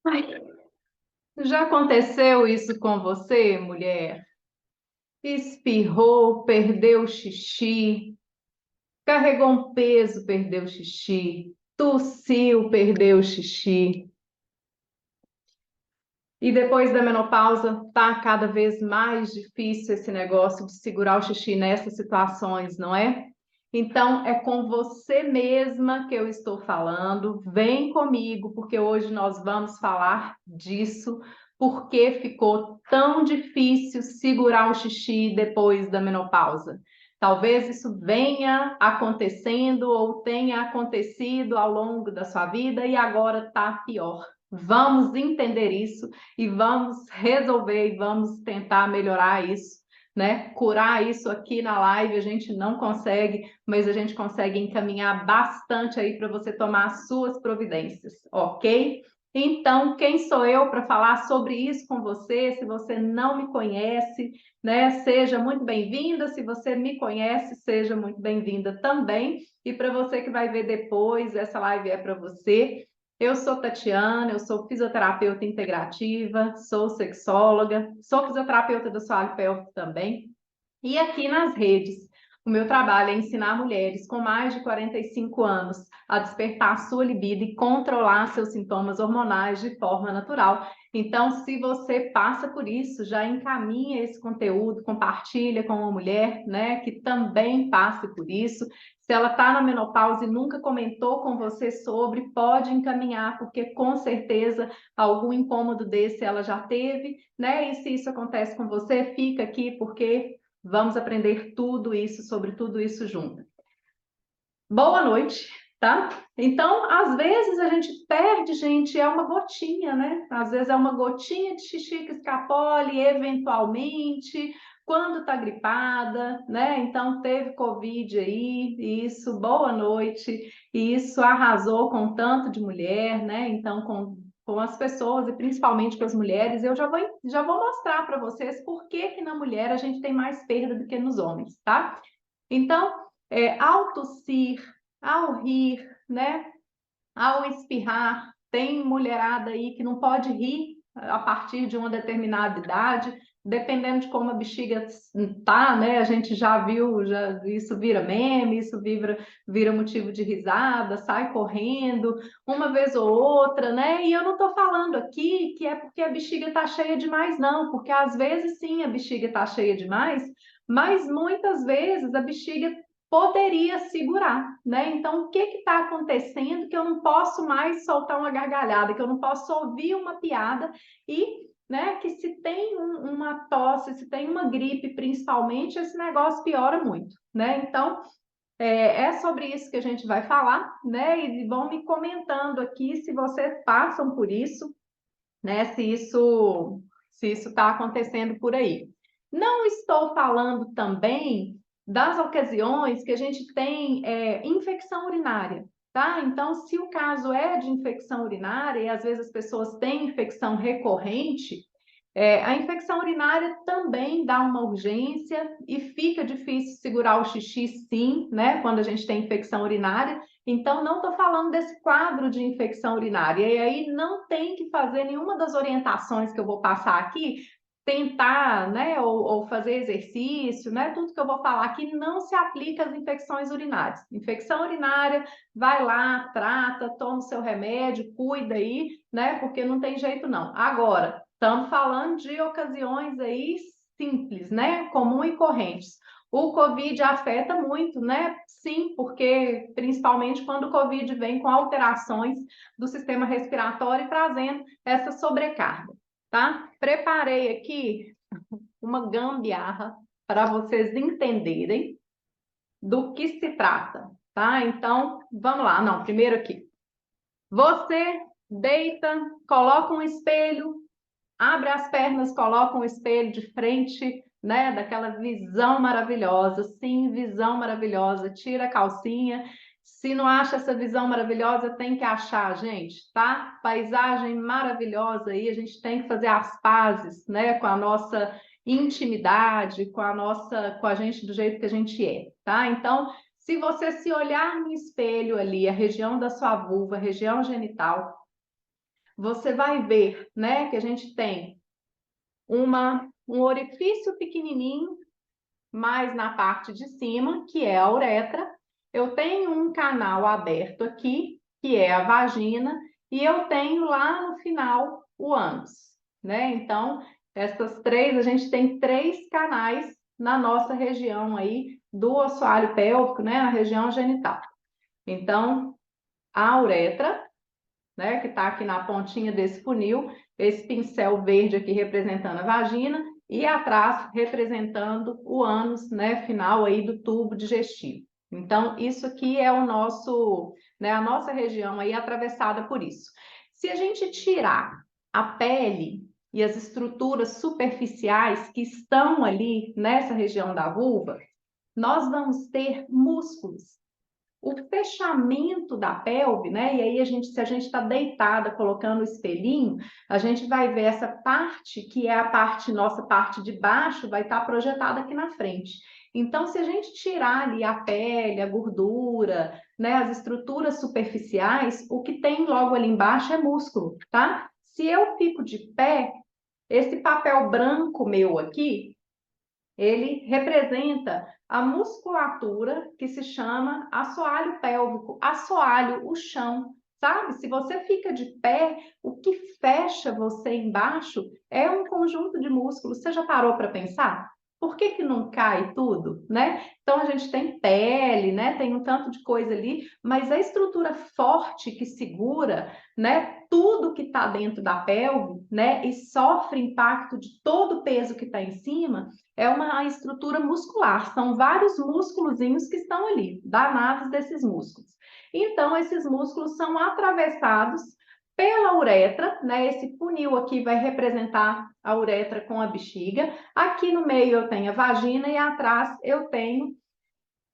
Ai, já aconteceu isso com você, mulher? Espirrou, perdeu o xixi, carregou um peso, perdeu o xixi, tossiu, perdeu o xixi. E depois da menopausa, tá cada vez mais difícil esse negócio de segurar o xixi nessas situações, não é? Então, é com você mesma que eu estou falando. Vem comigo, porque hoje nós vamos falar disso, porque ficou tão difícil segurar o xixi depois da menopausa. Talvez isso venha acontecendo ou tenha acontecido ao longo da sua vida e agora está pior. Vamos entender isso e vamos resolver e vamos tentar melhorar isso, né? Curar isso aqui na live a gente não consegue, mas a gente consegue encaminhar bastante aí para você tomar as suas providências, ok? Então, quem sou eu para falar sobre isso com você? Se você não me conhece, né? Seja muito bem-vinda. Se você me conhece, seja muito bem-vinda também. E para você que vai ver depois, essa live é para você. Eu sou Tatiana, eu sou fisioterapeuta integrativa, sou sexóloga, sou fisioterapeuta do assoalho pélvico também. E aqui nas redes, o meu trabalho é ensinar mulheres com mais de 45 anos a despertar sua libido e controlar seus sintomas hormonais de forma natural. Então, se você passa por isso, já encaminha esse conteúdo, compartilha com uma mulher, né, que também passe por isso. Se ela está na menopausa e nunca comentou com você sobre, pode encaminhar, porque com certeza algum incômodo desse ela já teve, né? E se isso acontece com você, fica aqui, porque vamos aprender tudo isso, sobre tudo isso junto. Boa noite, tá? Então, às vezes a gente perde, gente, é uma gotinha, né? Às vezes é uma gotinha de xixi que escapole, eventualmente, quando tá gripada, né? Então, teve Covid aí, isso, boa noite, e isso arrasou com tanto de mulher, né? Então, com as pessoas e principalmente com as mulheres, eu já vou mostrar para vocês por que que na mulher a gente tem mais perda do que nos homens, tá? Então, ao tossir, ao rir, né? Ao espirrar, tem mulherada aí que não pode rir a partir de uma determinada idade, dependendo de como a bexiga tá, né? A gente já viu, já, isso vira meme, isso vira motivo de risada, sai correndo uma vez ou outra, né? E eu não estou falando aqui que é porque a bexiga está cheia demais, não, porque às vezes sim a bexiga está cheia demais, mas muitas vezes a bexiga poderia segurar, né? Então, o que está acontecendo que eu não posso mais soltar uma gargalhada, que eu não posso ouvir uma piada e, né, que se tem uma tosse, se tem uma gripe, principalmente, esse negócio piora muito, né? Então, é sobre isso que a gente vai falar, né? E vão me comentando aqui se vocês passam por isso, né? Se isso está acontecendo por aí. Não estou falando também das ocasiões que a gente tem infecção urinária, tá? Então, se o caso é de infecção urinária e às vezes as pessoas têm infecção recorrente, a infecção urinária também dá uma urgência e fica difícil segurar o xixi, sim, né? Quando a gente tem infecção urinária. Então, não estou falando desse quadro de infecção urinária. E aí não tem que fazer nenhuma das orientações que eu vou passar aqui, tentar, né? Ou fazer exercício, né? Tudo que eu vou falar aqui não se aplica às infecções urinárias. Infecção urinária, vai lá, trata, toma o seu remédio, cuida aí, né? Porque não tem jeito não. Agora, estamos falando de ocasiões aí simples, né? Comum e correntes. O Covid afeta muito, né? Sim, porque principalmente quando o Covid vem com alterações do sistema respiratório trazendo essa sobrecarga, tá? Preparei aqui uma gambiarra para vocês entenderem do que se trata, tá? Então, vamos lá. Não, primeiro aqui. Você deita, coloca um espelho, abre as pernas, coloca um espelho de frente, né? Daquela visão maravilhosa. Sim, visão maravilhosa. Tira a calcinha. Se não acha essa visão maravilhosa, tem que achar, gente, tá? Paisagem maravilhosa aí. A gente tem que fazer as pazes, né? Com a nossa intimidade, com a gente do jeito que a gente é, tá? Então, se você se olhar no espelho ali, a região da sua vulva, a região genital, você vai ver, né, que a gente tem um orifício pequenininho, mais na parte de cima, que é a uretra. Eu tenho um canal aberto aqui, que é a vagina, e eu tenho lá no final o ânus, né? Então, essas três, a gente tem três canais na nossa região aí do assoalho pélvico, né? A região genital. Então, a uretra, né, que está aqui na pontinha desse funil, esse pincel verde aqui representando a vagina e atrás representando o ânus, né, final aí do tubo digestivo. Então, isso aqui é o nosso, né, a nossa região aí atravessada por isso. Se a gente tirar a pele e as estruturas superficiais que estão ali nessa região da vulva, nós vamos ter músculos. O fechamento da pelve, né? E aí se a gente está deitada, colocando o espelhinho, a gente vai ver essa parte que é a parte, nossa parte de baixo, vai estar projetada aqui na frente. Então, se a gente tirar ali a pele, a gordura, né, as estruturas superficiais, o que tem logo ali embaixo é músculo, tá? Se eu fico de pé, esse papel branco meu aqui, ele representa a musculatura que se chama assoalho pélvico, assoalho, o chão, sabe? Se você fica de pé, o que fecha você embaixo é um conjunto de músculos. Você já parou para pensar? Por que que não cai tudo, né? Então a gente tem pele, né? Tem um tanto de coisa ali, mas a estrutura forte que segura, né? Tudo que está dentro da pelve, né? E sofre impacto de todo o peso que está em cima, é uma estrutura muscular, são vários músculozinhos que estão ali, danados desses músculos. Então, esses músculos são atravessados pela uretra, né? Esse funil aqui vai representar a uretra com a bexiga. Aqui no meio eu tenho a vagina e atrás eu tenho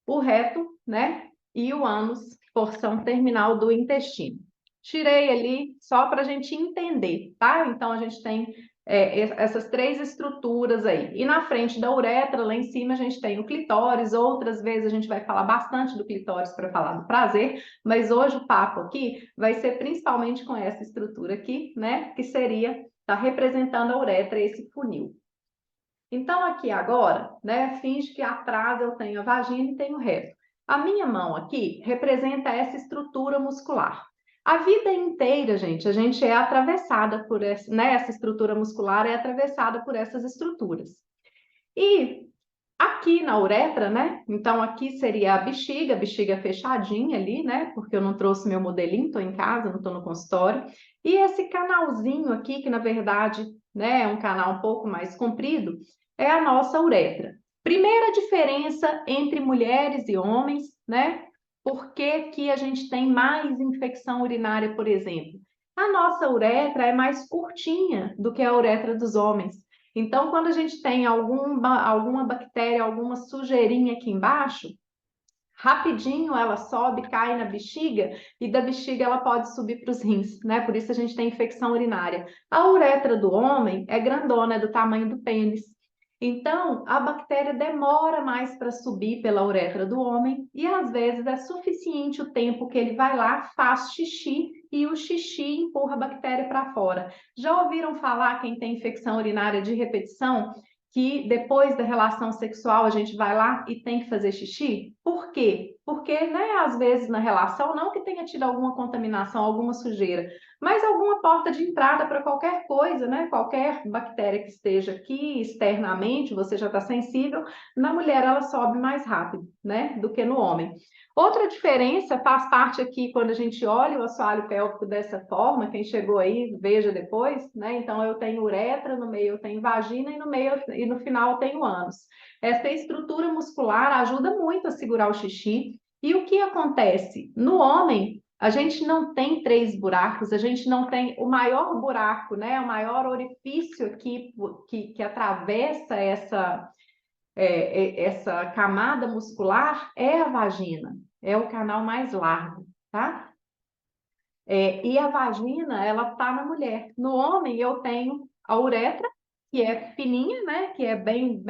o reto, né? E o ânus, porção terminal do intestino. Tirei ali só para a gente entender, tá? Então, a gente tem essas três estruturas aí. E na frente da uretra, lá em cima, a gente tem o clitóris. Outras vezes a gente vai falar bastante do clitóris para falar do prazer, mas hoje o papo aqui vai ser principalmente com essa estrutura aqui, né? Que seria, tá representando a uretra, esse funil. Então, aqui agora, né, finge que atrás eu tenho a vagina e tenho o reto. A minha mão aqui representa essa estrutura muscular. A vida inteira, gente, a gente é atravessada por essa, né, essa estrutura muscular é atravessada por essas estruturas. E aqui na uretra, né? Então aqui seria a bexiga fechadinha ali, né? Porque eu não trouxe meu modelinho, estou em casa, não estou no consultório. E esse canalzinho aqui, que na verdade, né, é um canal um pouco mais comprido, é a nossa uretra. Primeira diferença entre mulheres e homens, né? Por que que a gente tem mais infecção urinária, por exemplo? A nossa uretra é mais curtinha do que a uretra dos homens. Então, quando a gente tem alguma bactéria, alguma sujeirinha aqui embaixo, rapidinho ela sobe, cai na bexiga, e da bexiga ela pode subir para os rins, né? Por isso a gente tem infecção urinária. A uretra do homem é grandona, é do tamanho do pênis. Então, a bactéria demora mais para subir pela uretra do homem e às vezes é suficiente o tempo que ele vai lá, faz xixi e o xixi empurra a bactéria para fora. Já ouviram falar, quem tem infecção urinária de repetição, que depois da relação sexual a gente vai lá e tem que fazer xixi? Por quê? Porque, né, às vezes na relação, não que tenha tido alguma contaminação, alguma sujeira, mas alguma porta de entrada para qualquer coisa, né? Qualquer bactéria que esteja aqui externamente, você já está sensível, na mulher ela sobe mais rápido, né, do que no homem. Outra diferença faz parte aqui quando a gente olha o assoalho pélvico dessa forma, quem chegou aí, veja depois, né? Então eu tenho uretra, no meio eu tenho vagina e no meio e no final eu tenho ânus. Essa estrutura muscular ajuda muito a segurar o xixi. E o que acontece? No homem, a gente não tem três buracos, a gente não tem o maior buraco, né? O maior orifício aqui que atravessa essa camada muscular é a vagina, é o canal mais largo, tá? E a vagina, ela tá na mulher. No homem, eu tenho a uretra, que é fininha, né? Que é bem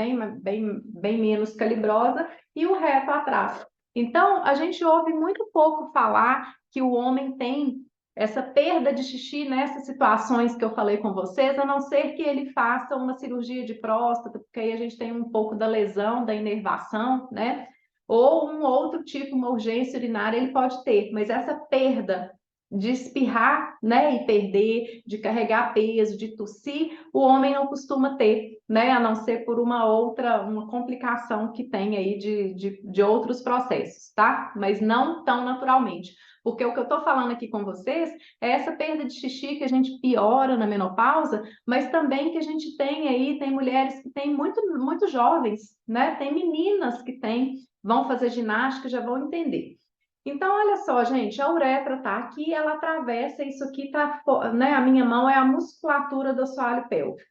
menos calibrosa, e o reto atrás. Então, a gente ouve muito pouco falar que o homem tem essa perda de xixi nessas situações que eu falei com vocês, a não ser que ele faça uma cirurgia de próstata, porque aí a gente tem um pouco da lesão, da inervação, né? Ou um outro tipo, uma urgência urinária, ele pode ter, mas essa perda de espirrar, né, e perder, de carregar peso, de tossir, o homem não costuma ter, né, a não ser por uma complicação que tem aí de outros processos, tá? Mas não tão naturalmente. Porque o que eu estou falando aqui com vocês é essa perda de xixi que a gente piora na menopausa, mas também que a gente tem aí, tem mulheres que têm muito jovens, né? Tem meninas que vão fazer ginástica, já vão entender. Então, olha só, gente, a uretra tá aqui, ela atravessa, isso aqui tá, né? A minha mão é a musculatura do assoalho pélvico.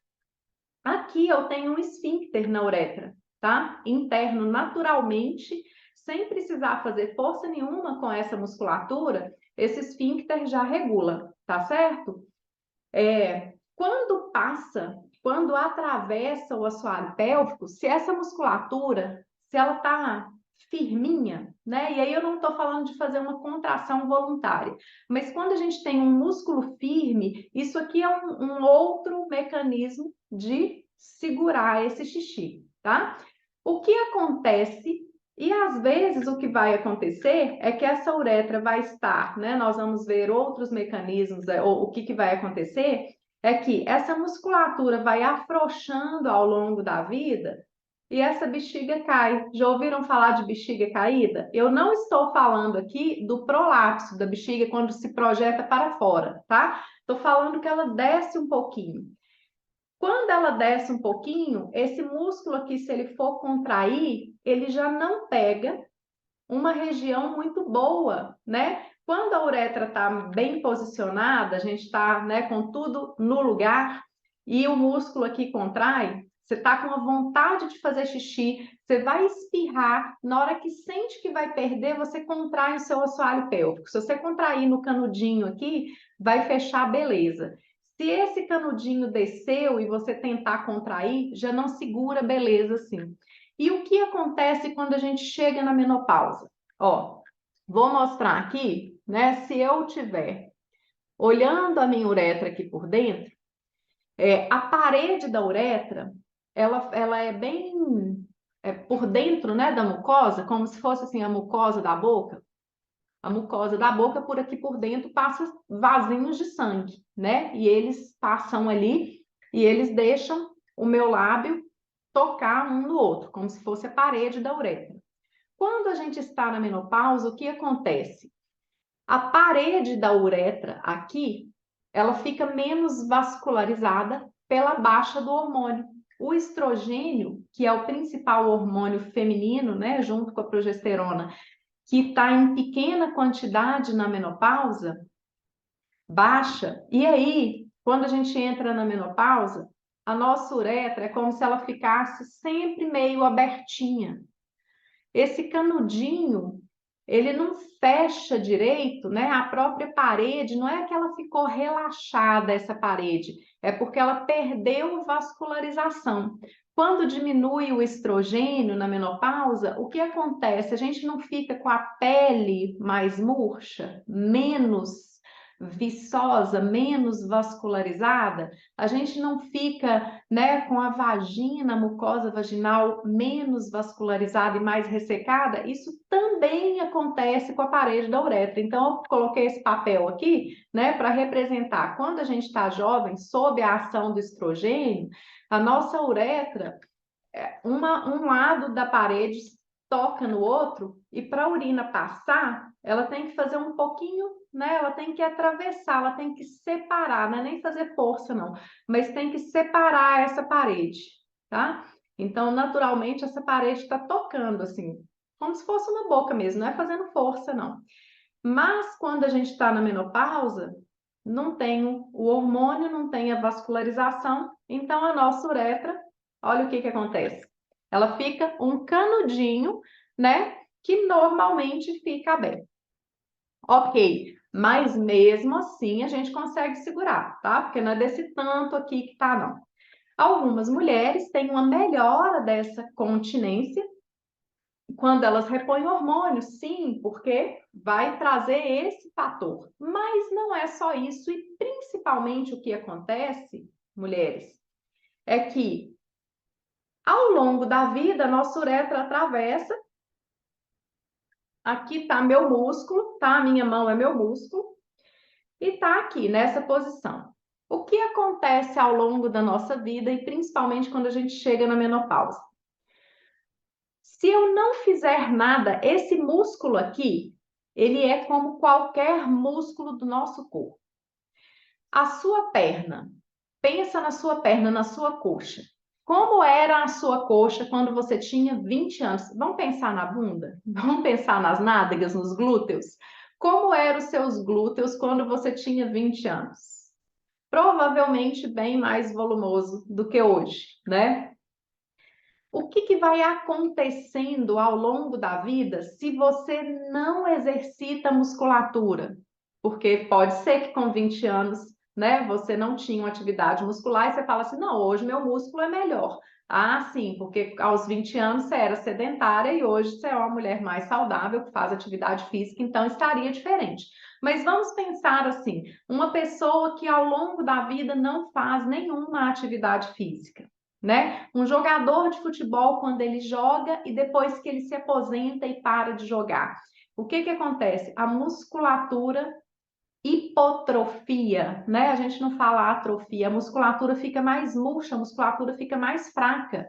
Aqui eu tenho um esfíncter na uretra, tá? Interno, naturalmente, sem precisar fazer força nenhuma com essa musculatura, esse esfíncter já regula, tá certo? Quando atravessa o assoalho pélvico, se essa musculatura, se ela tá firminha, né? E aí eu não estou falando de fazer uma contração voluntária, mas quando a gente tem um músculo firme, isso aqui é um outro mecanismo de segurar esse xixi, tá? O que acontece, e às vezes o que vai acontecer é que essa uretra vai estar, né? Nós vamos ver outros mecanismos, ou o que vai acontecer é que essa musculatura vai afrouxando ao longo da vida e essa bexiga cai. Já ouviram falar de bexiga caída? Eu não estou falando aqui do prolapso da bexiga quando se projeta para fora, tá? Estou falando que ela desce um pouquinho. Quando ela desce um pouquinho, esse músculo aqui, se ele for contrair, ele já não pega uma região muito boa, né? Quando a uretra está bem posicionada, a gente está, né, com tudo no lugar e o músculo aqui contrai, você está com a vontade de fazer xixi, você vai espirrar, na hora que sente que vai perder, você contrai o seu assoalho pélvico. Se você contrair no canudinho aqui, vai fechar, beleza. Se esse canudinho desceu e você tentar contrair, já não segura, beleza, assim. E o que acontece quando a gente chega na menopausa? Ó, vou mostrar aqui, né? Se eu tiver olhando a minha uretra aqui por dentro, a parede da uretra, ela é bem por dentro, né, da mucosa, como se fosse assim a mucosa da boca. A mucosa da boca, por aqui por dentro, passa vasinhos de sangue, né? E eles passam ali e eles deixam o meu lábio tocar um no outro, como se fosse a parede da uretra. Quando a gente está na menopausa, o que acontece? A parede da uretra aqui, ela fica menos vascularizada pela baixa do hormônio. O estrogênio, que é o principal hormônio feminino, né, junto com a progesterona, que está em pequena quantidade na menopausa, baixa. E aí, quando a gente entra na menopausa, a nossa uretra é como se ela ficasse sempre meio abertinha. Esse canudinho, ele não fecha direito, né? A própria parede, não é que ela ficou relaxada, essa parede, é porque ela perdeu vascularização. Quando diminui o estrogênio na menopausa, o que acontece? A gente não fica com a pele mais murcha, menos viçosa, menos vascularizada, a gente não fica, né, com a vagina, a mucosa vaginal menos vascularizada e mais ressecada. Isso também acontece com a parede da uretra. Então, eu coloquei esse papel aqui, né, para representar quando a gente está jovem, sob a ação do estrogênio, a nossa uretra, um lado da parede toca no outro, e para a urina passar, ela tem que fazer um pouquinho, né? Ela tem que atravessar, ela tem que separar, não é nem fazer força, não, mas tem que separar essa parede, tá? Então, naturalmente, essa parede está tocando, assim, como se fosse uma boca mesmo, não é fazendo força, não. Mas quando a gente está na menopausa, não tem o hormônio, não tem a vascularização, então a nossa uretra, olha o que acontece. Ela fica um canudinho, né? Que normalmente fica aberto. Ok, mas mesmo assim a gente consegue segurar, tá? Porque não é desse tanto aqui que tá, não. Algumas mulheres têm uma melhora dessa continência, quando elas repõem hormônios, sim, porque vai trazer esse fator. Mas não é só isso, e principalmente o que acontece, mulheres, é que ao longo da vida, nossa uretra atravessa. Aqui está meu músculo, tá? A minha mão é meu músculo, e está aqui nessa posição. O que acontece ao longo da nossa vida e principalmente quando a gente chega na menopausa? Se eu não fizer nada, esse músculo aqui, ele é como qualquer músculo do nosso corpo. A sua perna, pensa na sua perna, na sua coxa. Como era a sua coxa quando você tinha 20 anos? Vamos pensar na bunda? Vamos pensar nas nádegas, nos glúteos? Como eram os seus glúteos quando você tinha 20 anos? Provavelmente bem mais volumoso do que hoje, né? O que vai acontecendo ao longo da vida se você não exercita a musculatura? Porque pode ser que com 20 anos, né, você não tinha uma atividade muscular e você fala assim, não, hoje meu músculo é melhor. Ah, sim, porque aos 20 anos você era sedentária e hoje você é uma mulher mais saudável que faz atividade física, então estaria diferente. Mas vamos pensar assim, uma pessoa que ao longo da vida não faz nenhuma atividade física, né? Um jogador de futebol, quando ele joga e depois que ele se aposenta e para de jogar, o que acontece? A musculatura hipotrofia, né? A gente não fala atrofia, a musculatura fica mais murcha, a musculatura fica mais fraca.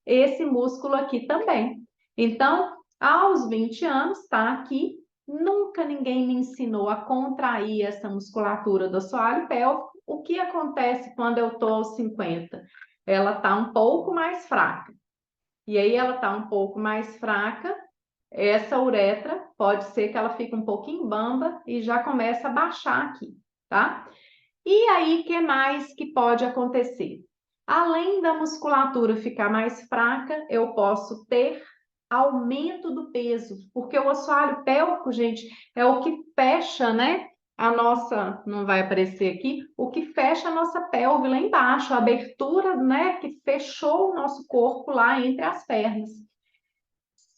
Esse músculo aqui também. Então, aos 20 anos, tá aqui, nunca ninguém me ensinou a contrair essa musculatura do assoalho pélvico. O que acontece quando eu tô aos 50? Ela tá um pouco mais fraca. E aí ela tá um pouco mais fraca, essa uretra pode ser que ela fique um pouquinho bamba e já começa a baixar aqui, tá? E aí, o que mais que pode acontecer? Além da musculatura ficar mais fraca, eu posso ter aumento do peso, porque o assoalho pélvico, gente, é o que fecha, né? A nossa, não vai aparecer aqui, o que fecha a nossa pelve lá embaixo, a abertura, né, que fechou o nosso corpo lá entre as pernas.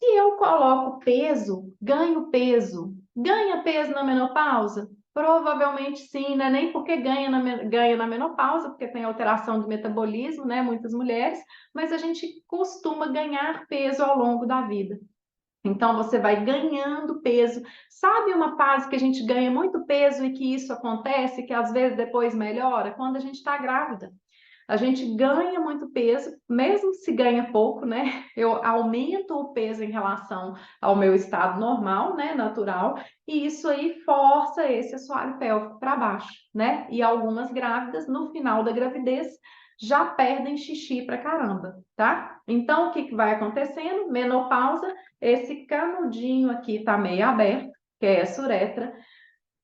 Se eu coloco peso, ganha peso na menopausa? Provavelmente sim, né? Nem porque ganha na menopausa, porque tem alteração do metabolismo, né? Muitas mulheres, mas a gente costuma ganhar peso ao longo da vida. Então você vai ganhando peso. Sabe uma fase que a gente ganha muito peso e que isso acontece, que às vezes depois melhora? Quando a gente está grávida. A gente ganha muito peso, mesmo se ganha pouco, né? Eu aumento o peso em relação ao meu estado normal, né? Natural, e isso aí força esse assoalho pélvico para baixo, né? E algumas grávidas, no final da gravidez, já perdem xixi pra caramba, tá? Então, o que vai acontecendo? Menopausa, esse canudinho aqui tá meio aberto, que é essa uretra.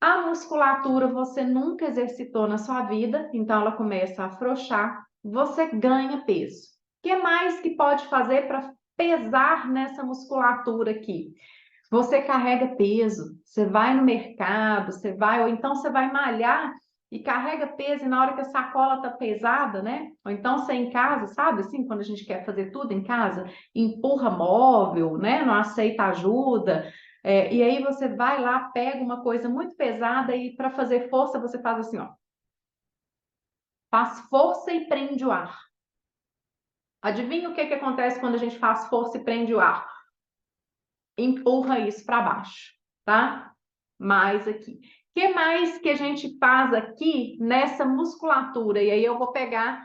A musculatura você nunca exercitou na sua vida, então ela começa a afrouxar, você ganha peso. O que mais que pode fazer para pesar nessa musculatura aqui? Você carrega peso, você vai no mercado, você vai, ou então você vai malhar e carrega peso e na hora que a sacola tá pesada, né? Ou então você em casa, sabe assim, quando a gente quer fazer tudo em casa, empurra móvel, né? Não aceita ajuda. E aí você vai lá, pega uma coisa muito pesada e para fazer força você faz assim, ó. Faz força e prende o ar. Adivinha o que acontece quando a gente faz força e prende o ar? Empurra isso para baixo, tá? Mais aqui. O que mais que a gente faz aqui nessa musculatura? E aí eu vou pegar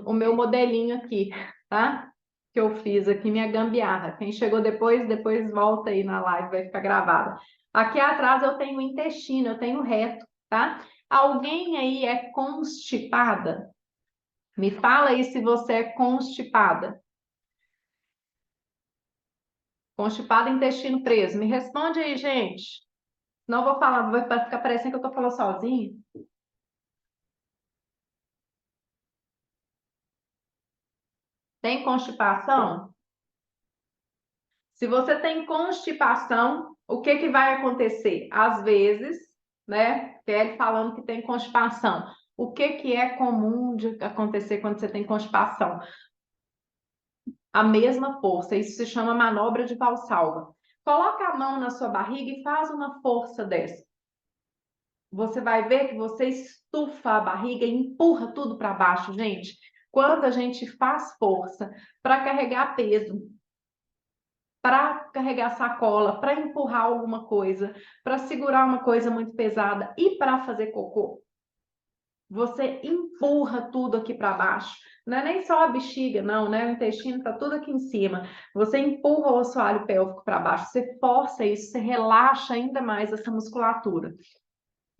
o meu modelinho aqui, tá? Que eu fiz aqui, minha gambiarra. Quem chegou depois volta aí na live, vai ficar gravada. Aqui atrás eu tenho o intestino, eu tenho o reto, tá? Alguém aí é constipada? Me fala aí se você é constipada. Constipada, intestino preso. Me responde aí, gente. Não vou falar, vai ficar parecendo que eu tô falando sozinha. Tem constipação? Se você tem constipação, o que vai acontecer? Às vezes, né? Kelly falando que tem constipação. O que é comum de acontecer quando você tem constipação? a mesma força. Isso se chama manobra de Valsalva. Coloca a mão na sua barriga e faz uma força dessa. Você vai ver que você estufa a barriga e empurra tudo para baixo, gente. Quando a gente faz força para carregar peso, para carregar sacola, para empurrar alguma coisa, para segurar uma coisa muito pesada e para fazer cocô, você empurra tudo aqui para baixo. Não é nem só a bexiga, não, né? O intestino está tudo aqui em cima. Você empurra o assoalho pélvico para baixo, você força isso, você relaxa ainda mais essa musculatura.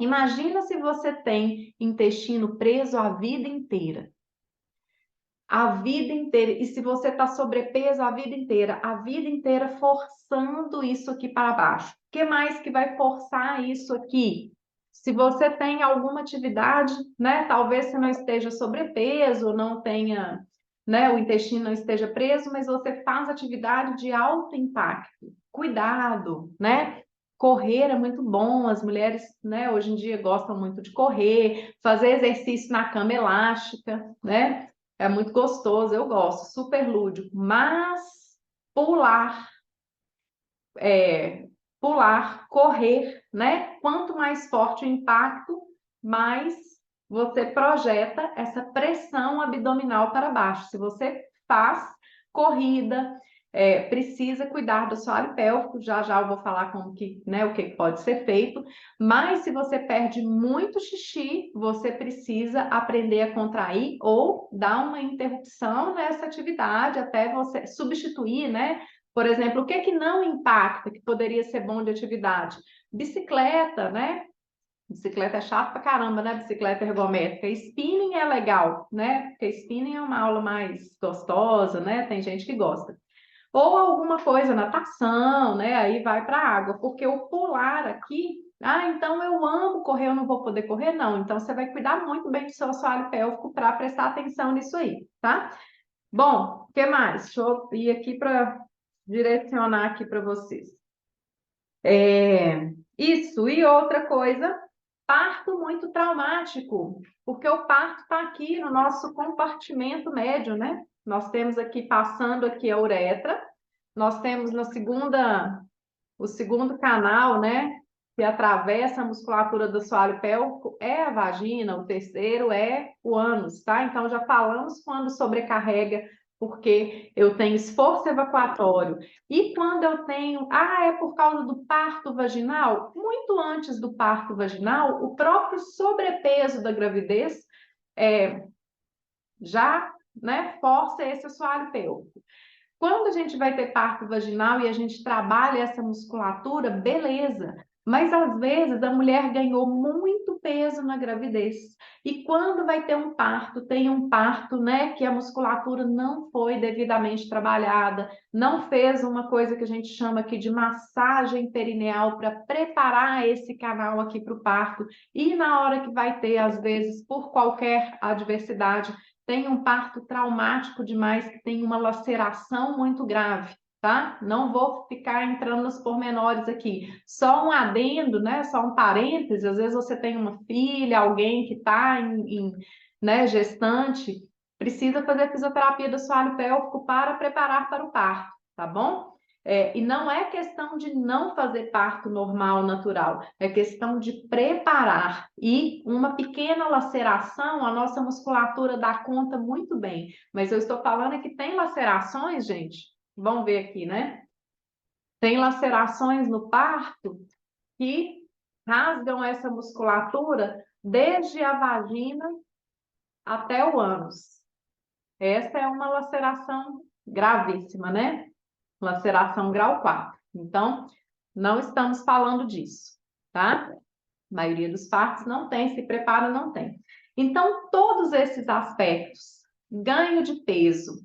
Imagina se você tem intestino preso a vida inteira. A vida inteira. E se você está sobrepeso a vida inteira forçando isso aqui para baixo. O que mais que vai forçar isso aqui? Se você tem alguma atividade, né? Talvez você não esteja sobrepeso, não tenha, né? O intestino não esteja preso, mas você faz atividade de alto impacto. Cuidado, né? Correr é muito bom, as mulheres, né, hoje em dia gostam muito de correr, fazer exercício na cama elástica, né? É muito gostoso, eu gosto, super lúdico, mas pular, correr, né? Quanto mais forte o impacto, mais você projeta essa pressão abdominal para baixo. Se você faz corrida, precisa cuidar do assoalho pélvico, já já eu vou falar como que, né, o que pode ser feito, mas se você perde muito xixi, você precisa aprender a contrair ou dar uma interrupção nessa atividade até você substituir, né? Por exemplo, o que que não impacta, que poderia ser bom de atividade? Bicicleta, né? Bicicleta é chato pra caramba, né? Bicicleta ergométrica. Spinning é legal, né? Porque spinning é uma aula mais gostosa, né? Tem gente que gosta. Ou alguma coisa, natação, né? Aí vai para a água, porque o pular aqui, então eu amo correr, eu não vou poder correr, não. Então você vai cuidar muito bem do seu assoalho pélvico para prestar atenção nisso aí, tá? Bom, o que mais? Deixa eu ir aqui para direcionar aqui para vocês. Isso, e outra coisa, parto muito traumático, porque o parto está aqui no nosso compartimento médio, né? Nós temos aqui, passando aqui a uretra, nós temos na segunda, o segundo canal, né? Que atravessa a musculatura do assoalho pélvico é a vagina, o terceiro é o ânus, tá? Então já falamos quando sobrecarrega, porque eu tenho esforço evacuatório. E quando eu tenho, é por causa do parto vaginal? Muito antes do parto vaginal, o próprio sobrepeso da gravidez já, né, força esse assoalho pélvico. Quando a gente vai ter parto vaginal e a gente trabalha essa musculatura, beleza. Mas às vezes a mulher ganhou muito peso na gravidez. E quando vai ter um parto, tem um parto, né, que a musculatura não foi devidamente trabalhada, não fez uma coisa que a gente chama aqui de massagem perineal para preparar esse canal aqui para o parto. E na hora que vai ter, às vezes, por qualquer adversidade, tem um parto traumático demais, que tem uma laceração muito grave, tá? Não vou ficar entrando nos pormenores aqui. Só um adendo, né? Só um parêntese, às vezes você tem uma filha, alguém que está né, gestante, precisa fazer fisioterapia do assoalho pélvico para preparar para o parto, tá bom? E não é questão de não fazer parto normal, natural, é questão de preparar. E uma pequena laceração, a nossa musculatura dá conta muito bem. Mas eu estou falando que tem lacerações, gente, vamos ver aqui, né? Tem lacerações no parto que rasgam essa musculatura desde a vagina até o ânus. Essa é uma laceração gravíssima, né? Laceração grau 4. Então, não estamos falando disso, tá? A maioria dos partos não tem, se prepara, não tem. Então, todos esses aspectos, ganho de peso,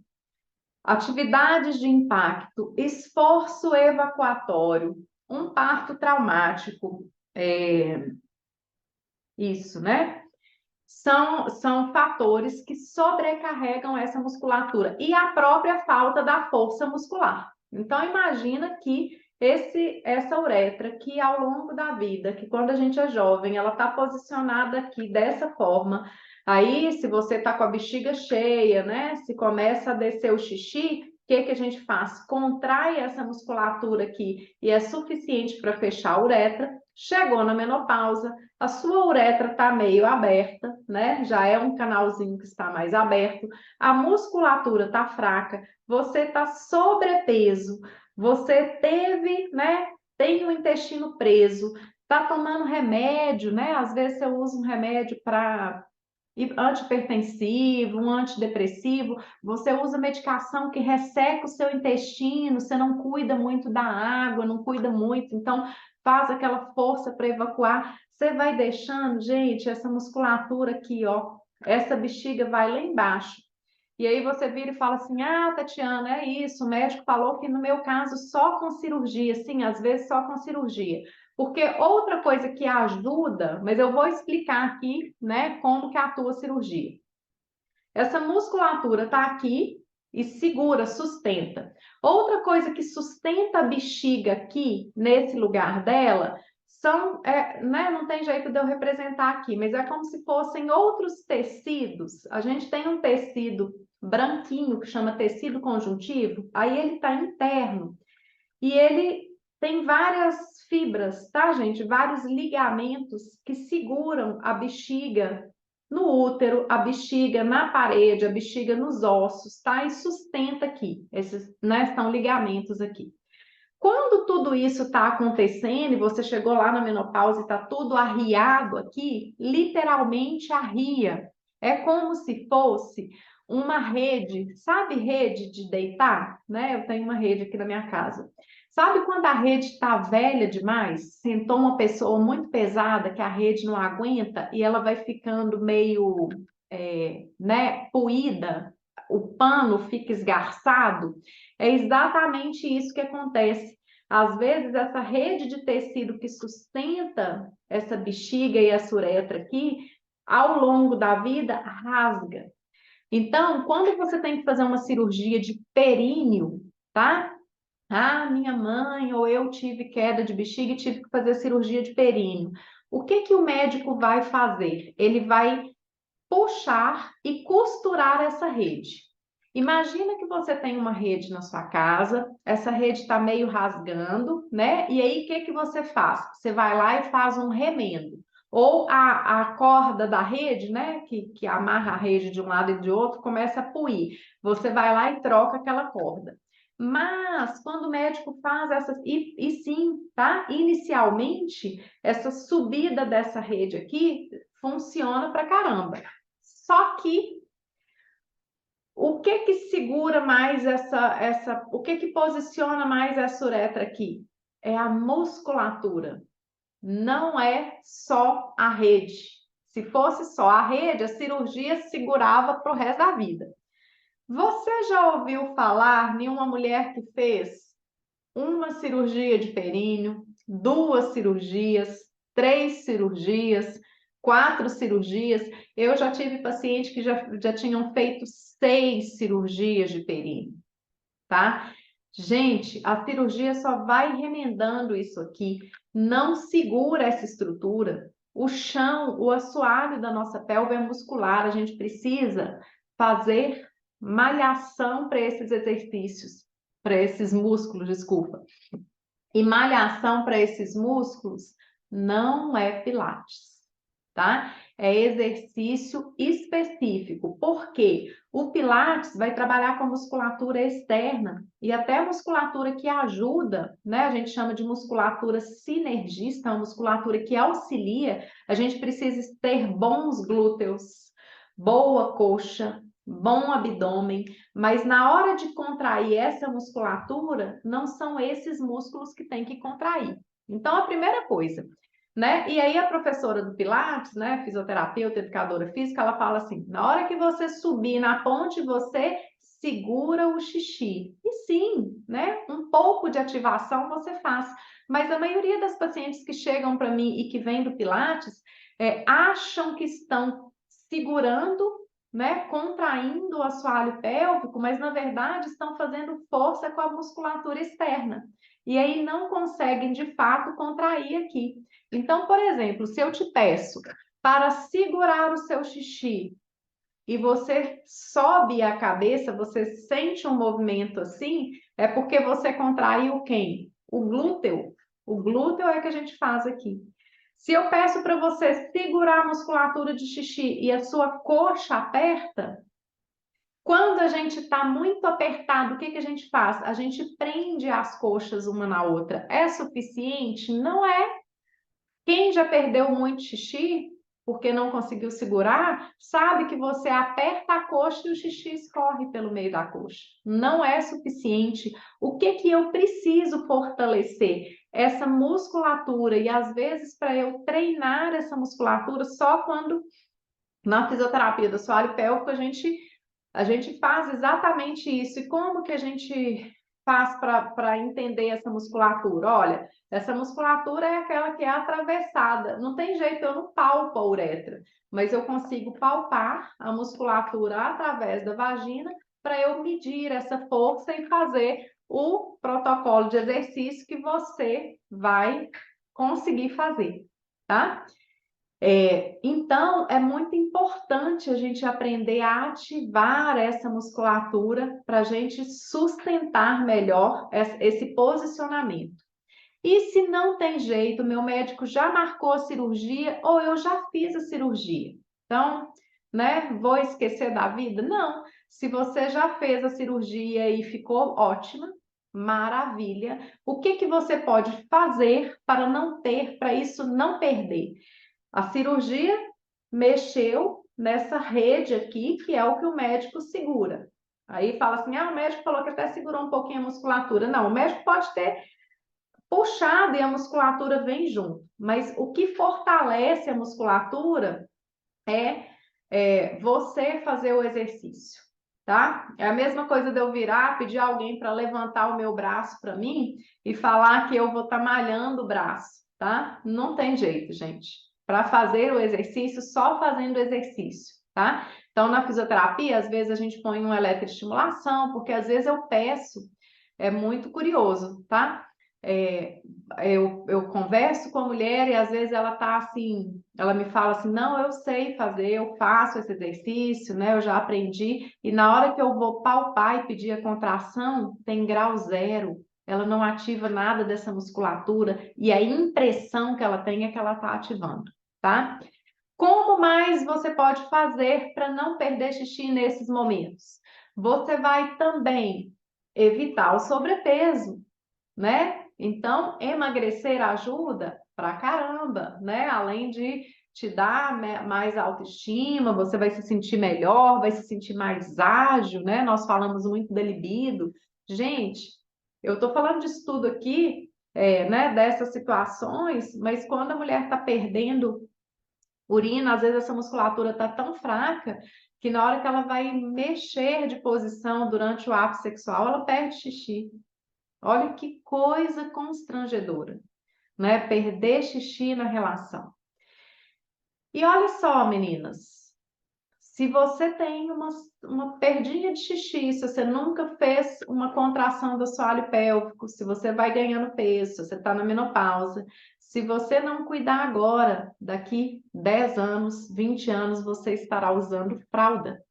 atividades de impacto, esforço evacuatório, um parto traumático, isso, né? São fatores que sobrecarregam essa musculatura e a própria falta da força muscular. Então, imagina que essa uretra, que ao longo da vida, que quando a gente é jovem, ela está posicionada aqui dessa forma. Aí, se você está com a bexiga cheia, né? Se começa a descer o xixi, que a gente faz? Contrai essa musculatura aqui e é suficiente para fechar a uretra. Chegou na menopausa, a sua uretra está meio aberta, né? Já é um canalzinho que está mais aberto, a musculatura está fraca, você está sobrepeso, você teve, né? Tem o intestino preso, está tomando remédio, né? Às vezes você usa um remédio para antihipertensivo, um antidepressivo, você usa medicação que resseca o seu intestino, você não cuida muito da água, não cuida muito, então faz aquela força para evacuar, você vai deixando, gente, essa musculatura aqui, ó, essa bexiga vai lá embaixo. E aí você vira e fala assim: ah, Tatiana, é isso, o médico falou que no meu caso só com cirurgia, sim, às vezes só com cirurgia. Porque outra coisa que ajuda, mas eu vou explicar aqui, né, como que atua a cirurgia. Essa musculatura tá aqui e segura, sustenta. Outra coisa que sustenta a bexiga aqui, nesse lugar dela, são, né, não tem jeito de eu representar aqui, mas é como se fossem outros tecidos. A gente tem um tecido branquinho que chama tecido conjuntivo, aí ele está interno e ele tem várias fibras, tá, gente? Vários ligamentos que seguram a bexiga no útero, a bexiga na parede, a bexiga nos ossos, tá? E sustenta aqui. Esses, né, são ligamentos aqui. Quando tudo isso está acontecendo e você chegou lá na menopausa e está tudo arriado aqui, literalmente arria. É como se fosse uma rede, sabe rede de deitar? Né? Eu tenho uma rede aqui na minha casa. Sabe quando a rede está velha demais? Sentou uma pessoa muito pesada que a rede não aguenta e ela vai ficando meio, né, puída, o pano fica esgarçado? É exatamente isso que acontece. Às vezes, essa rede de tecido que sustenta essa bexiga e essa uretra aqui, ao longo da vida, rasga. Então, quando você tem que fazer uma cirurgia de períneo, tá? Ah, minha mãe ou eu tive queda de bexiga e tive que fazer cirurgia de períneo. O que que o médico vai fazer? Ele vai puxar e costurar essa rede. Imagina que você tem uma rede na sua casa, essa rede está meio rasgando, né? E aí o que que você faz? Você vai lá e faz um remendo. Ou a corda da rede, né? Que amarra a rede de um lado e de outro, começa a puir. Você vai lá e troca aquela corda. Mas quando o médico faz essa. E sim, tá? Inicialmente, essa subida dessa rede aqui funciona pra caramba. Só que o que que segura mais o que que posiciona mais essa uretra aqui? É a musculatura, não é só a rede. Se fosse só a rede, a cirurgia segurava para o resto da vida. Você já ouviu falar em uma mulher que fez uma cirurgia de períneo, duas cirurgias, três cirurgias, quatro cirurgias? Eu já tive pacientes que já tinham feito 6 cirurgias de períneo, tá? Gente, a cirurgia só vai remendando isso aqui, não segura essa estrutura. O chão, o assoalho da nossa pelve é muscular, a gente precisa fazer malhação para esses exercícios, para esses músculos, desculpa. E malhação para esses músculos não é pilates, tá? É exercício específico. Por quê? O pilates vai trabalhar com a musculatura externa e até a musculatura que ajuda, né? A gente chama de musculatura sinergista, a musculatura que auxilia. A gente precisa ter bons glúteos, boa coxa, bom abdômen, mas na hora de contrair essa musculatura, não são esses músculos que tem que contrair. Então, a primeira coisa, né? E aí a professora do Pilates, né, fisioterapeuta, educadora física, ela fala assim: na hora que você subir na ponte, você segura o xixi. E sim, né? Um pouco de ativação você faz. Mas a maioria das pacientes que chegam para mim e que vêm do Pilates acham que estão segurando, né, contraindo o assoalho pélvico, mas na verdade estão fazendo força com a musculatura externa. E aí não conseguem de fato contrair aqui. Então, por exemplo, se eu te peço para segurar o seu xixi e você sobe a cabeça, você sente um movimento assim, é porque você contraiu quem? O glúteo. O glúteo é que a gente faz aqui. Se eu peço para você segurar a musculatura de xixi e a sua coxa aperta, quando a gente está muito apertado, o que que a gente faz? A gente prende as coxas uma na outra. É suficiente? Não é. Quem já perdeu muito xixi, porque não conseguiu segurar, sabe que você aperta a coxa e o xixi escorre pelo meio da coxa. Não é suficiente. O que que eu preciso fortalecer? Essa musculatura. E às vezes, para eu treinar essa musculatura, só quando na fisioterapia do assoalho pélvico a gente faz exatamente isso. E como que a gente faz para entender essa musculatura? Olha, essa musculatura é aquela que é atravessada. Não tem jeito, eu não palpo a uretra, mas eu consigo palpar a musculatura através da vagina para eu medir essa força e fazer o protocolo de exercício que você vai conseguir fazer, tá? Então, é muito importante a gente aprender a ativar essa musculatura para a gente sustentar melhor esse posicionamento. E se não tem jeito, meu médico já marcou a cirurgia ou eu já fiz a cirurgia. Então, né, vou esquecer da vida? Não. Se você já fez a cirurgia e ficou ótima, maravilha. O que que você pode fazer para não ter, para isso não perder? A cirurgia mexeu nessa rede aqui, que é o que o médico segura. Aí fala assim: o médico falou que até segurou um pouquinho a musculatura. Não, o médico pode ter puxado e a musculatura vem junto. Mas o que fortalece a musculatura é você fazer o exercício, tá? É a mesma coisa de eu virar, pedir alguém para levantar o meu braço para mim e falar que eu vou estar malhando o braço, tá? Não tem jeito, gente. Para fazer o exercício, só fazendo o exercício, tá? Então, na fisioterapia, às vezes a gente põe uma eletroestimulação, porque às vezes eu peço, é muito curioso, tá? É, eu converso com a mulher e às vezes ela tá assim, ela me fala assim, não, eu sei fazer, eu faço esse exercício, né? Eu já aprendi, e na hora que eu vou palpar e pedir a contração, tem grau zero, ela não ativa nada dessa musculatura, e a impressão que ela tem é que ela está ativando, tá? Como mais você pode fazer para não perder xixi nesses momentos? Você vai também evitar o sobrepeso, né? Então, emagrecer ajuda pra caramba, né? Além de te dar mais autoestima, você vai se sentir melhor, vai se sentir mais ágil, né? Nós falamos muito da libido. Gente, eu tô falando disso tudo aqui, né? Dessas situações, mas quando a mulher tá perdendo urina, às vezes essa musculatura tá tão fraca que na hora que ela vai mexer de posição durante o ato sexual, ela perde xixi. Olha que coisa constrangedora, né? Perder xixi na relação. E olha só, meninas, se você tem uma perdinha de xixi, se você nunca fez uma contração do assoalho pélvico, se você vai ganhando peso, se você está na menopausa, se você não cuidar agora, daqui 10 anos, 20 anos, você estará usando fralda.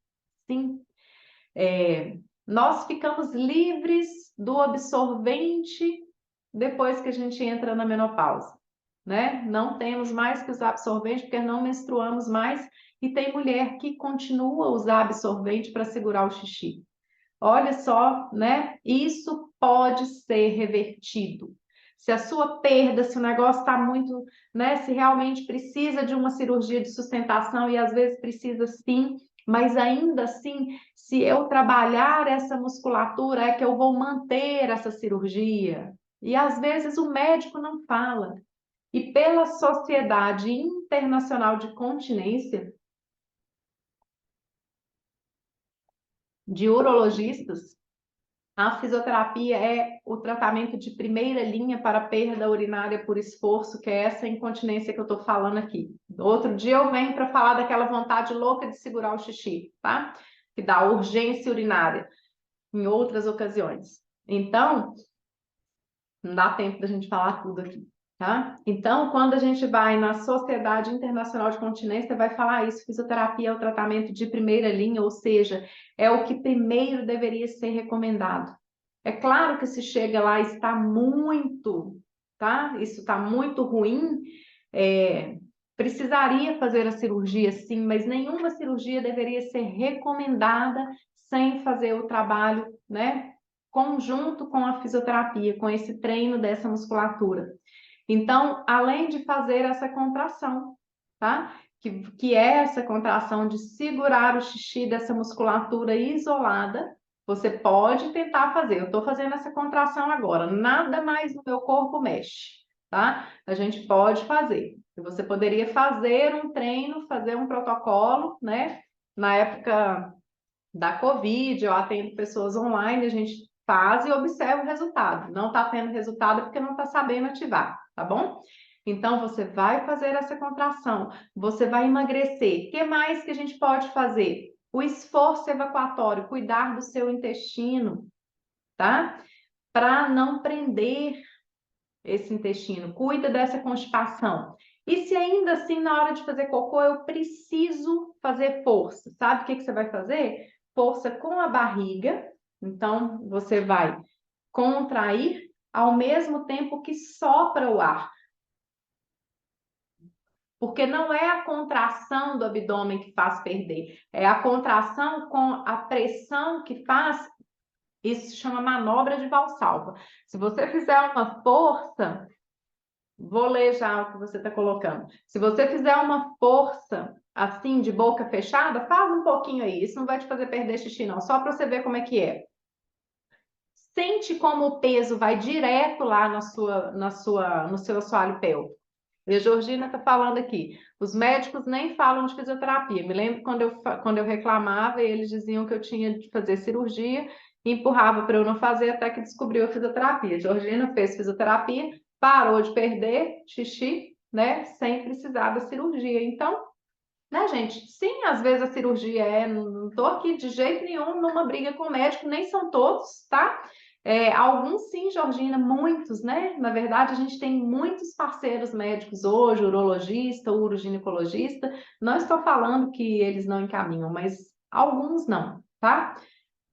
Sim, nós ficamos livres do absorvente depois que a gente entra na menopausa, né? Não temos mais que usar absorvente porque não menstruamos mais e tem mulher que continua a usar absorvente para segurar o xixi. Olha só, né? Isso pode ser revertido. Se a sua perda, se o negócio está muito, né? Se realmente precisa de uma cirurgia de sustentação, e às vezes precisa sim, mas ainda assim, se eu trabalhar essa musculatura, é que eu vou manter essa cirurgia. E às vezes o médico não fala. E pela Sociedade Internacional de Continência, de urologistas, a fisioterapia é o tratamento de primeira linha para perda urinária por esforço, que é essa incontinência que eu estou falando aqui. Outro dia eu venho para falar daquela vontade louca de segurar o xixi, tá? Que dá urgência urinária em outras ocasiões. Então, não dá tempo da gente falar tudo aqui, tá? Então, quando a gente vai na Sociedade Internacional de Continência, vai falar isso, fisioterapia é o tratamento de primeira linha, ou seja, é o que primeiro deveria ser recomendado. É claro que se chega lá e está muito, tá? Isso está muito ruim, precisaria fazer a cirurgia sim, mas nenhuma cirurgia deveria ser recomendada sem fazer o trabalho, né? Conjunto com a fisioterapia, com esse treino dessa musculatura. Então, além de fazer essa contração, tá? Que é essa contração de segurar o xixi dessa musculatura isolada, você pode tentar fazer. Eu estou fazendo essa contração agora, nada mais no meu corpo mexe, tá? A gente pode fazer. Você poderia fazer um treino, fazer um protocolo, né? Na época da Covid, eu atendo pessoas online, a gente faz e observa o resultado. Não está tendo resultado é porque não está sabendo ativar, tá bom? Então, você vai fazer essa contração, você vai emagrecer. O que mais que a gente pode fazer? O esforço evacuatório, cuidar do seu intestino, tá? Para não prender esse intestino, cuida dessa constipação. E se ainda assim, na hora de fazer cocô, eu preciso fazer força, sabe o que você vai fazer? Força com a barriga, então você vai contrair ao mesmo tempo que sopra o ar. Porque não é a contração do abdômen que faz perder, é a contração com a pressão que faz. Isso se chama manobra de Valsalva. Se você fizer uma força, vou ler já o que você está colocando. Se você fizer uma força assim, de boca fechada, faz um pouquinho aí. Isso não vai te fazer perder xixi, não. Só para você ver como é que é. Sente como o peso vai direto lá no seu assoalho pélvico. E a Georgina está falando aqui. Os médicos nem falam de fisioterapia. Me lembro quando eu reclamava, eles diziam que eu tinha de fazer cirurgia e empurrava para eu não fazer até que descobriu a fisioterapia. A Georgina fez fisioterapia, parou de perder xixi, né? Sem precisar da cirurgia. Então, né, gente? Sim, às vezes a cirurgia não estou aqui de jeito nenhum numa briga com o médico, nem são todos, tá? Alguns sim, Georgina, muitos, né? Na verdade, a gente tem muitos parceiros médicos hoje, urologista, uroginecologista. Não estou falando que eles não encaminham, mas alguns não, tá?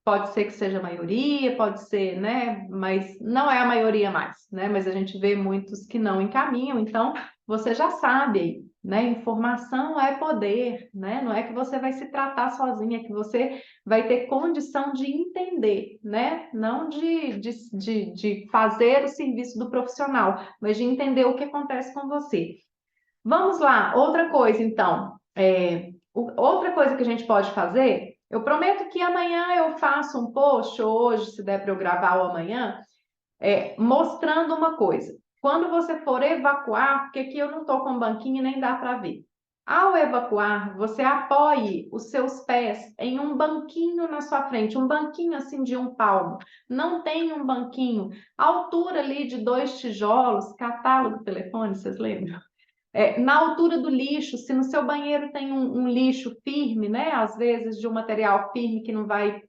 Pode ser que seja a maioria, pode ser, né? Mas não é a maioria mais, né? Mas a gente vê muitos que não encaminham, então você já sabe, né? Informação é poder, né? Não é que você vai se tratar sozinha, é que você vai ter condição de entender, né? Não de fazer o serviço do profissional, mas de entender o que acontece com você. Vamos lá, outra coisa, então. Outra coisa que a gente pode fazer, eu prometo que amanhã eu faço um post, ou hoje, se der para eu gravar ou amanhã, mostrando uma coisa. Quando você for evacuar, porque aqui eu não estou com banquinho nem dá para ver. Ao evacuar, você apoie os seus pés em um banquinho na sua frente, um banquinho assim de um palmo. Não tem um banquinho, altura ali de 2 tijolos, catálogo telefone, vocês lembram? Na altura do lixo, se no seu banheiro tem um lixo firme, né? Às vezes de um material firme que não vai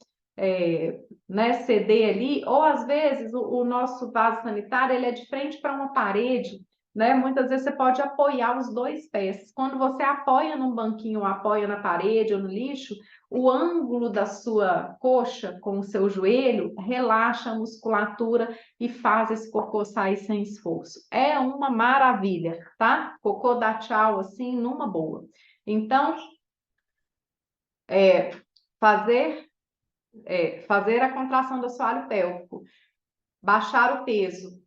né, ceder ali, ou às vezes o nosso vaso sanitário ele é de frente para uma parede, né? Muitas vezes você pode apoiar os dois pés. Quando você apoia num banquinho, ou apoia na parede ou no lixo, o ângulo da sua coxa com o seu joelho relaxa a musculatura e faz esse cocô sair sem esforço. É uma maravilha, tá? Cocô dá tchau assim, numa boa. Então, é, fazer, fazer a contração do assoalho pélvico, baixar o peso,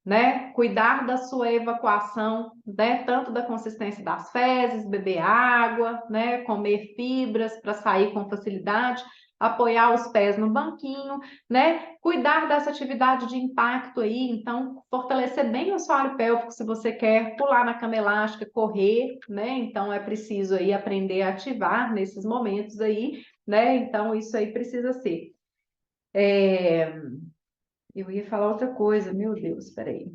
né? Cuidar da sua evacuação, né? Tanto da consistência das fezes, beber água, né? Comer fibras para sair com facilidade, apoiar os pés no banquinho, né? Cuidar dessa atividade de impacto aí, então fortalecer bem o assoalho pélvico se você quer pular na cama elástica, correr, né? Então é preciso aí aprender a ativar nesses momentos aí, né? Então isso aí precisa ser. Eu ia falar outra coisa, meu Deus, peraí.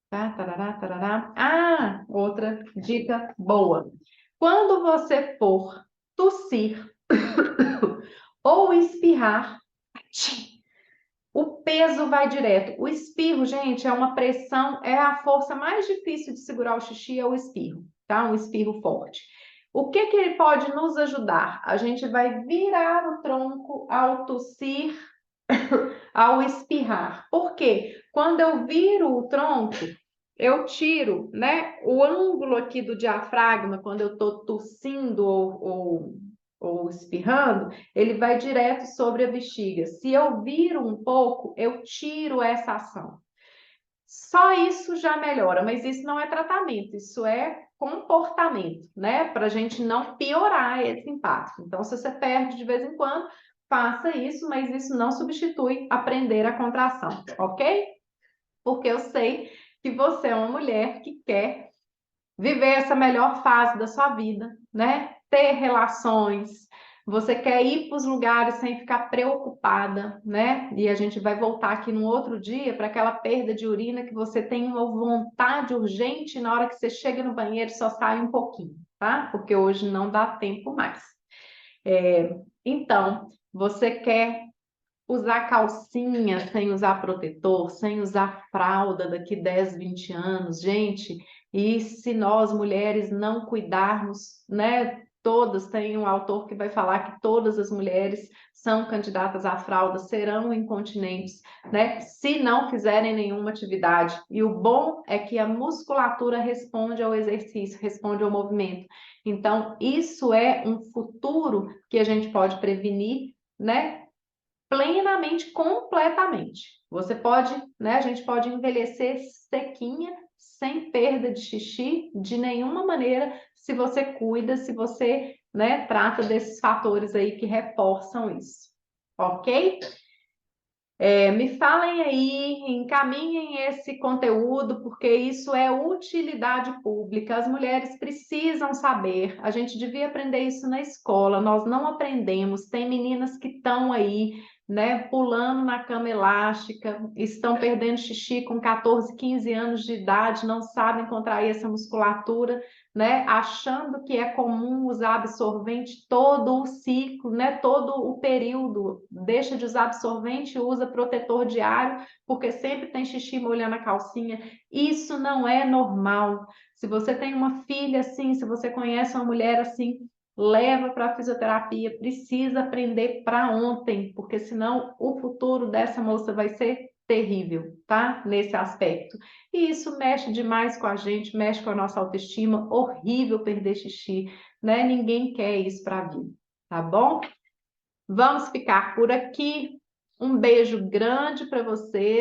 Tá, tarará, tarará. Ah, outra dica boa. Quando você for tossir ou espirrar, O peso vai direto. O espirro, gente, é uma pressão, é a força mais difícil de segurar o xixi, é o espirro, tá? Um espirro forte. O que que ele pode nos ajudar? A gente vai virar o tronco ao tossir, ao espirrar. Por quê? Quando eu viro o tronco, eu tiro, né, o ângulo aqui do diafragma, quando eu estou tossindo ou espirrando, ele vai direto sobre a bexiga. Se eu viro um pouco, eu tiro essa ação. Só isso já melhora, mas isso não é tratamento, isso é comportamento, né? Para a gente não piorar esse impacto. Então, se você perde de vez em quando, faça isso, mas isso não substitui aprender a contração, ok? Porque eu sei que você é uma mulher que quer viver essa melhor fase da sua vida, né? Ter relações, você quer ir para os lugares sem ficar preocupada, né? E a gente vai voltar aqui num outro dia para aquela perda de urina que você tem uma vontade urgente na hora que você chega no banheiro só sai um pouquinho, tá? Porque hoje não dá tempo mais. Então, você quer usar calcinha sem usar protetor, sem usar fralda daqui 10, 20 anos, gente, e se nós mulheres não cuidarmos, né? Todas, tem um autor que vai falar que todas as mulheres são candidatas à fralda, serão incontinentes, né? Se não fizerem nenhuma atividade. E o bom é que a musculatura responde ao exercício, responde ao movimento. Então, isso é um futuro que a gente pode prevenir, né? Plenamente, completamente. Você pode, né? A gente pode envelhecer sequinha, sem perda de xixi, de nenhuma maneira, se você cuida, se você, né, trata desses fatores aí que reforçam isso. Ok? Me falem aí, encaminhem esse conteúdo, porque isso é utilidade pública. As mulheres precisam saber. A gente devia aprender isso na escola, nós não aprendemos. Tem meninas que estão aí, né, pulando na cama elástica, estão perdendo xixi com 14, 15 anos de idade, não sabem contrair essa musculatura, né, achando que é comum usar absorvente todo o ciclo, né, todo o período, deixa de usar absorvente, usa protetor diário, porque sempre tem xixi molhando a calcinha. Isso não é normal. Se você tem uma filha assim, se você conhece uma mulher assim, leva para a fisioterapia, precisa aprender para ontem, porque senão o futuro dessa moça vai ser terrível, tá? Nesse aspecto. E isso mexe demais com a gente, mexe com a nossa autoestima, horrível perder xixi, né? Ninguém quer isso para a vida, tá bom? Vamos ficar por aqui. Um beijo grande para você.